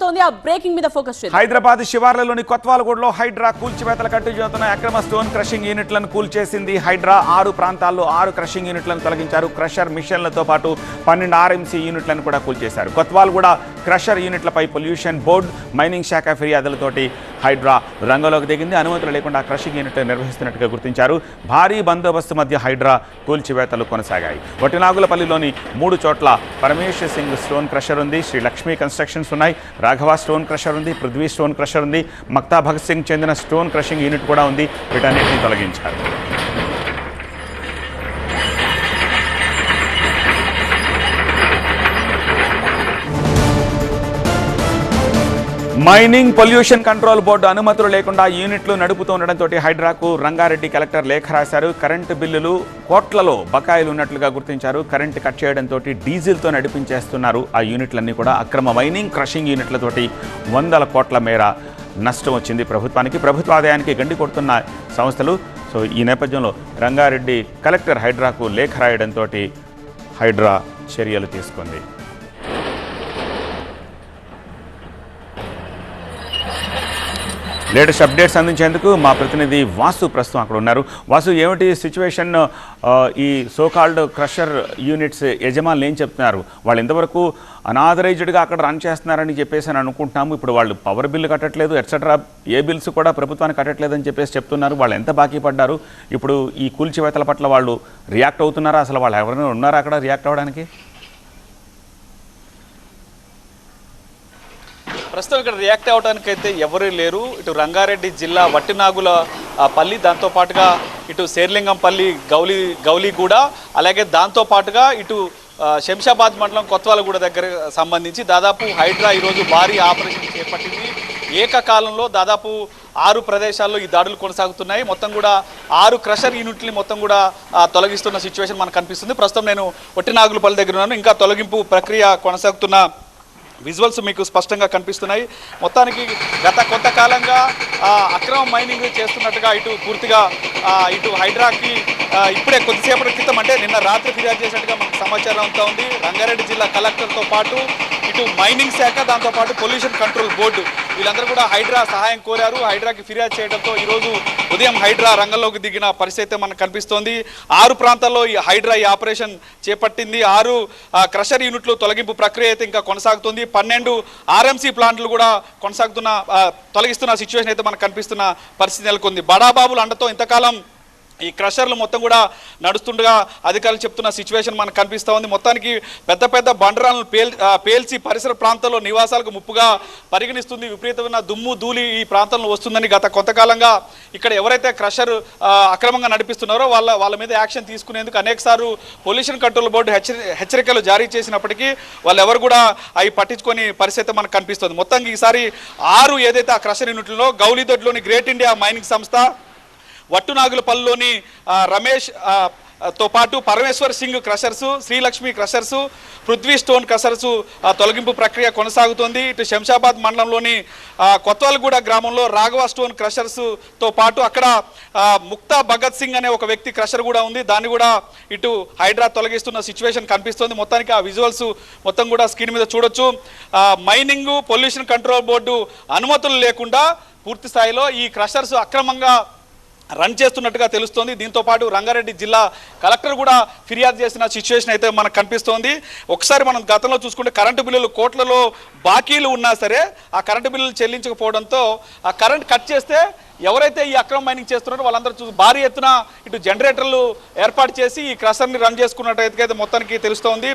జరుగుతోంది ఆ బ్రేకింగ్ మీద ఫోకస్ చేద్దాం. హైదరాబాద్ శివార్లలోని కొత్వాలగూడలో హైడ్రా కూల్చివేతల కట్టుజేస్తున్న అక్రమ స్టోన్ క్రషింగ్ యూనిట్లను కూల్చేసింది హైడ్రా. 6 ప్రాంతాల్లో 6 క్రషింగ్ యూనిట్లను తొలగించారు. క్రషర్ మిషన్లతో పాటు 12 ఆర్ఎంసీ యూనిట్లను కూడా కూల్చేశారు. కొత్వాలగూడ క్రషర్ యూనిట్లపై పొల్యూషన్ బోర్డు, మైనింగ్ శాఖ ఫిర్యాదులతోటి హైడ్రా రంగంలోకి దిగింది. అనుమతులు లేకుండా క్రషింగ్ యూనిట్లు నిర్వహిస్తున్నట్టుగా గుర్తించారు. భారీ బందోబస్తు మధ్య హైడ్రా కూల్చివేతలు కొనసాగాయి. వటినాగులపల్లిలోని 3 చోట్ల పరమేశ్వర్ సింగ్ స్టోన్ క్రషర్ ఉంది, శ్రీ లక్ష్మీ కన్స్ట్రక్షన్స్ ఉన్నాయి, రాఘవ స్టోన్ క్రషర్ ఉంది, పృథ్వీ స్టోన్ క్రషర్ ఉంది, మక్తా భగత్ సింగ్ చెందిన స్టోన్ క్రషింగ్ యూనిట్ కూడా ఉంది. వీటన్నిటిని తొలగించారు. మైనింగ్ పొల్యూషన్ కంట్రోల్ బోర్డు అనుమతులు లేకుండా యూనిట్లు నడుపుతూ ఉండడంతో హైడ్రాకు రంగారెడ్డి కలెక్టర్ లేఖ రాశారు. కరెంటు బిల్లులు కోట్లలో బకాయిలు ఉన్నట్లుగా గుర్తించారు. కరెంటు కట్ చేయడంతో డీజిల్తో నడిపించేస్తున్నారు ఆ యూనిట్లన్నీ కూడా. అక్రమ మైనింగ్ క్రషింగ్ యూనిట్లతోటి 100 కోట్ల మేర నష్టం వచ్చింది ప్రభుత్వానికి. ప్రభుత్వ ఆదాయానికి గండి కొడుతున్న సంస్థలు. సో ఈ నేపథ్యంలో రంగారెడ్డి కలెక్టర్ హైడ్రాకు లేఖ రాయడంతో హైడ్రా చర్యలు తీసుకుంది. లేటెస్ట్ అప్డేట్స్ అందించేందుకు మా ప్రతినిధి వాసు ప్రస్తుతం అక్కడ ఉన్నారు. వాసు, ఏమిటి సిచ్యువేషన్? ఈ సోకాల్డ్ క్రషర్ యూనిట్స్ యజమానులు ఏం చెప్తున్నారు? వాళ్ళు ఎంతవరకు అనాథరైజ్డ్గా అక్కడ రన్ చేస్తున్నారని చెప్పేసి అని అనుకుంటున్నాము. ఇప్పుడు వాళ్ళు పవర్ బిల్లు కట్టట్లేదు, ఎట్సెట్రా, ఏ బిల్స్ కూడా ప్రభుత్వానికి కట్టట్లేదని చెప్పేసి చెప్తున్నారు. వాళ్ళు ఎంత బాకీ పడ్డారు? ఇప్పుడు ఈ కూల్చివేతల పట్ల వాళ్ళు రియాక్ట్ అవుతున్నారా? అసలు వాళ్ళు ఎవరైనా ఉన్నారా అక్కడ రియాక్ట్ అవ్వడానికి? ప్రస్తుతం ఇక్కడ రియాక్ట్ అవ్వడానికి అయితే ఎవరూ లేరు. ఇటు రంగారెడ్డి జిల్లా వట్టినాగుల పల్లి, దాంతోపాటుగా ఇటు శేర్లింగంపల్లి గౌలీగూడ, అలాగే దాంతోపాటుగా ఇటు శంషాబాద్ మండలం కొత్వాలగూడ దగ్గర సంబంధించి దాదాపు హైడ్రా ఈరోజు భారీ ఆపరేషన్ చేపట్టింది. ఏకకాలంలో దాదాపు 6 ప్రదేశాల్లో ఈ దాడులు కొనసాగుతున్నాయి. మొత్తం కూడా 6 క్రషర్ యూనిట్ని మొత్తం కూడా తొలగిస్తున్న సిచ్యువేషన్ మనకు కనిపిస్తుంది. ప్రస్తుతం నేను వట్టినాగులపల్లి దగ్గర ఉన్నాను. ఇంకా తొలగింపు ప్రక్రియ కొనసాగుతున్న విజువల్స్ మీకు స్పష్టంగా కనిపిస్తున్నాయి. మొత్తానికి గత కొంతకాలంగా అక్రమ మైనింగ్ చేస్తున్నట్టుగా ఇటు పూర్తిగా ఇటు హైడ్రాకి ఇప్పుడే కొద్దిసేపటి క్రితం, అంటే నిన్న రాత్రి ఫిర్యాదు చేసినట్టుగా మనకు సమాచారం అంతా ఉంది. రంగారెడ్డి జిల్లా కలెక్టర్తో పాటు ఇటు మైనింగ్ శాఖ, దాంతోపాటు పొల్యూషన్ కంట్రోల్ బోర్డు వీళ్ళందరూ కూడా హైడ్రా సహాయం కోరారు. హైడ్రాకి ఫిర్యాదు చేయడంతో ఈరోజు ఉదయం హైడ్రా రంగంలోకి దిగిన పరిస్థితి మనకు కనిపిస్తోంది. 6 ప్రాంతాల్లో ఈ హైడ్రా ఈ ఆపరేషన్ చేపట్టింది. 6 క్రషర్ యూనిట్లు తొలగింపు ప్రక్రియ అయితే ఇంకా కొనసాగుతుంది. 12 ఆర్ఎంసీ ప్లాంట్లు కూడా తొలగిస్తున్న సిచ్యువేషన్ అయితే మనకు కనిపిస్తున్న పరిస్థితి నెలకొంది. బడాబాబుల అండతో ఇంతకాలం ఈ క్రషర్లు మొత్తం కూడా నడుస్తుండగా అధికారులు చెప్తున్న సిచ్యువేషన్ మనకు కనిపిస్తూ ఉంది. మొత్తానికి పెద్ద పెద్ద బండరాలను పేల్చి పరిసర ప్రాంతాల్లో నివాసాలకు ముప్పుగా పరిగణిస్తుంది. విపరీతమైన దుమ్ము ధూళి ఈ ప్రాంతంలో వస్తుందని గత కొంతకాలంగా ఇక్కడ ఎవరైతే క్రషర్ అక్రమంగా నడిపిస్తున్నారో వాళ్ళ మీద యాక్షన్ తీసుకునేందుకు అనేకసార్లు పొల్యూషన్ కంట్రోల్ బోర్డు హెచ్చరికలు జారీ చేసినప్పటికీ వాళ్ళు ఎవరు కూడా అవి పట్టించుకొని పరిస్థితి మనకు కనిపిస్తుంది. మొత్తంగా ఈసారి 6 ఏదైతే ఆ క్రషర్ యూనిట్లలో గౌలీదొడ్లోని గ్రేట్ ఇండియా మైనింగ్ సంస్థ, వట్టునాగులపల్లిలోని రమేష్ తో పాటు Parameshwar Singh crushers, Srilakshmi crushers, Prithvi stone crushers తొలగింపు ప్రక్రియ కొనసాగుతోంది. ఇటు శంషాబాద్ మండలంలోని కొత్వాలగూడ గ్రామంలో రాఘవ స్టోన్ క్రషర్స్తో పాటు అక్కడ ముక్తా భగత్ సింగ్ అనే ఒక వ్యక్తి క్రషర్ కూడా ఉంది. దాన్ని కూడా ఇటు హైడ్రా తొలగిస్తున్న సిచ్యువేషన్ కనిపిస్తోంది. మొత్తానికి ఆ విజువల్స్ మొత్తం కూడా స్క్రీన్ మీద చూడొచ్చు. మైనింగ్ పొల్యూషన్ కంట్రోల్ బోర్డు అనుమతులు లేకుండా పూర్తి స్థాయిలో ఈ క్రషర్స్ అక్రమంగా రన్ చేస్తున్నట్టుగా తెలుస్తోంది. దీంతో పాటు రంగారెడ్డి జిల్లా కలెక్టర్ కూడా ఫిర్యాదు చేసిన సిచ్యువేషన్ అయితే మనకు కనిపిస్తోంది. ఒకసారి మనం గతంలో చూసుకుంటే కరెంటు బిల్లులు కోట్లలో బాకీలు ఉన్నా సరే ఆ కరెంటు బిల్లులు చెల్లించకపోవడంతో ఆ కరెంట్ కట్ చేస్తే ఎవరైతే ఈ అక్రమ మైనింగ్ చేస్తున్నారో వాళ్ళందరూ భారీ ఎత్తున ఇటు జనరేటర్లు ఏర్పాటు చేసి ఈ క్రషర్ని రన్ చేసుకున్నట్టయితే మొత్తానికి తెలుస్తోంది.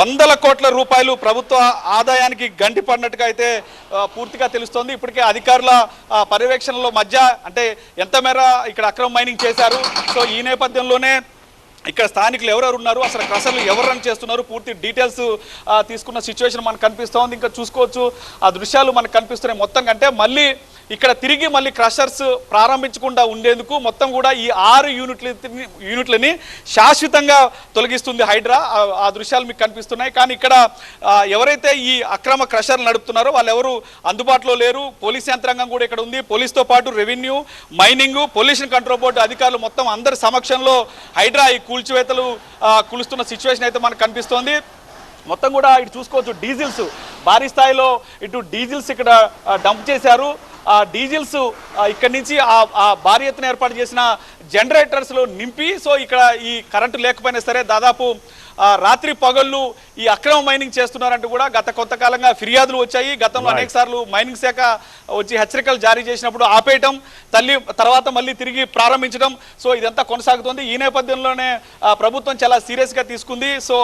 100 కోట్ల రూపాయలు ప్రభుత్వ ఆదాయానికి గంటి పడినట్టుగా అయితే పూర్తిగా తెలుస్తోంది. ఇప్పటికే అధికారుల పర్యవేక్షణలో మధ్య అంటే ఎంత మేర ఇక్కడ అక్రమ మైనింగ్ చేశారు. సో ఈ నేపథ్యంలోనే ఇక్కడ స్థానికులు ఎవరెవరు ఉన్నారు, అసలు క్రషర్లు ఎవరు రన్ చేస్తున్నారు, పూర్తి డీటెయిల్స్ తీసుకున్న సిచ్యువేషన్ మనకు కనిపిస్తోంది. ఇంకా చూసుకోవచ్చు ఆ దృశ్యాలు మనకు కనిపిస్తున్నాయి. మొత్తం కంటే మళ్ళీ ఇక్కడ తిరిగి మళ్ళీ క్రషర్స్ ప్రారంభించకుండా ఉండేందుకు మొత్తం కూడా ఈ 6 యూనిట్లని శాశ్వతంగా తొలగిస్తుంది హైడ్రా. ఆ దృశ్యాలు మీకు కనిపిస్తున్నాయి. కానీ ఇక్కడ ఎవరైతే ఈ అక్రమ క్రషర్లు నడుపుతున్నారో వాళ్ళు ఎవరు అందుబాటులో లేరు. పోలీస్ యంత్రాంగం కూడా ఇక్కడ ఉంది. పోలీస్తో పాటు revenue, mining, pollution control board అధికారులు మొత్తం అందరి సమక్షంలో హైడ్రా ఈ కూల్చివేతలు కూలుస్తున్న సిచ్యువేషన్ అయితే మనకు కనిపిస్తోంది. మొత్తం కూడా ఇటు చూసుకోవచ్చు డీజిల్స్ భారీ స్థాయిలో ఇటు డీజిల్స్ ఇక్కడ డంప్ చేశారు. ఆ డీజిల్స్ ఇక్కడి నుంచి ఆ భారీ ఎత్తున ఏర్పాటు చేసిన జనరేటర్స్లో నింపి సో ఇక్కడ ఈ కరెంటు లేకపోయినా సరే దాదాపు రాత్రి పగళ్ళు ఈ అక్రమ మైనింగ్ చేస్తున్నారంటూ కూడా గత కొంతకాలంగా ఫిర్యాదులు వచ్చాయి. గతంలో అనేక సార్లు మైనింగ్ శాఖ వచ్చి హెచ్చరికలు జారీ చేసినప్పుడు ఆపేయటం తర్వాత మళ్ళీ తిరిగి ప్రారంభించడం సో ఇదంతా కొనసాగుతుంది. ఈ నేపథ్యంలోనే ప్రభుత్వం చాలా సీరియస్గా తీసుకుంది. సో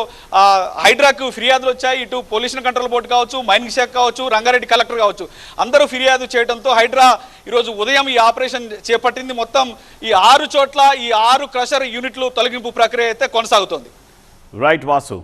హైడ్రాకు ఫిర్యాదులు వచ్చాయి. ఇటు పొల్యూషన్ కంట్రోల్ బోర్డు కావచ్చు, మైనింగ్ శాఖ కావచ్చు, రంగారెడ్డి కలెక్టర్ కావచ్చు, అందరూ ఫిర్యాదు చేయడంతో హైడ్రా ఈరోజు ఉదయం ఈ ఆపరేషన్ చేపట్టింది. మొత్తం ఈ 6 చోట్ల ఈ 6 క్రషర్ యూనిట్లు తొలగింపు ప్రక్రియ అయితే కొనసాగుతోంది. రైట్ వాసు.